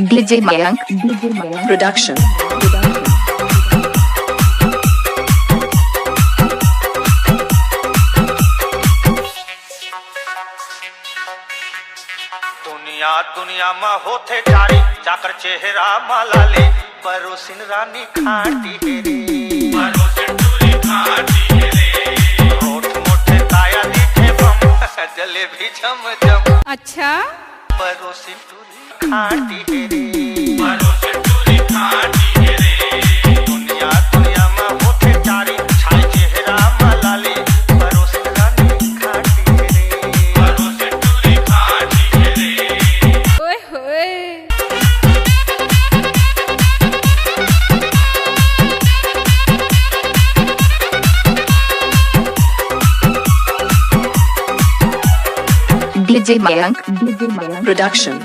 DJ Mayank Production. दुनिया दुनिया में होते चारी जाकर चेहरा मालाले परोसिन रानी खाटी हेरे होठ मोटे ताया दिखे बम जलेबी झम झम अच्छा परोसिन टूरी खाटी हेरे दुनिया दुनिया में होते चारी छाई चेहरा मालाले परोसिन रानी खाटी हेरे ओए होए DJ Mayank Production.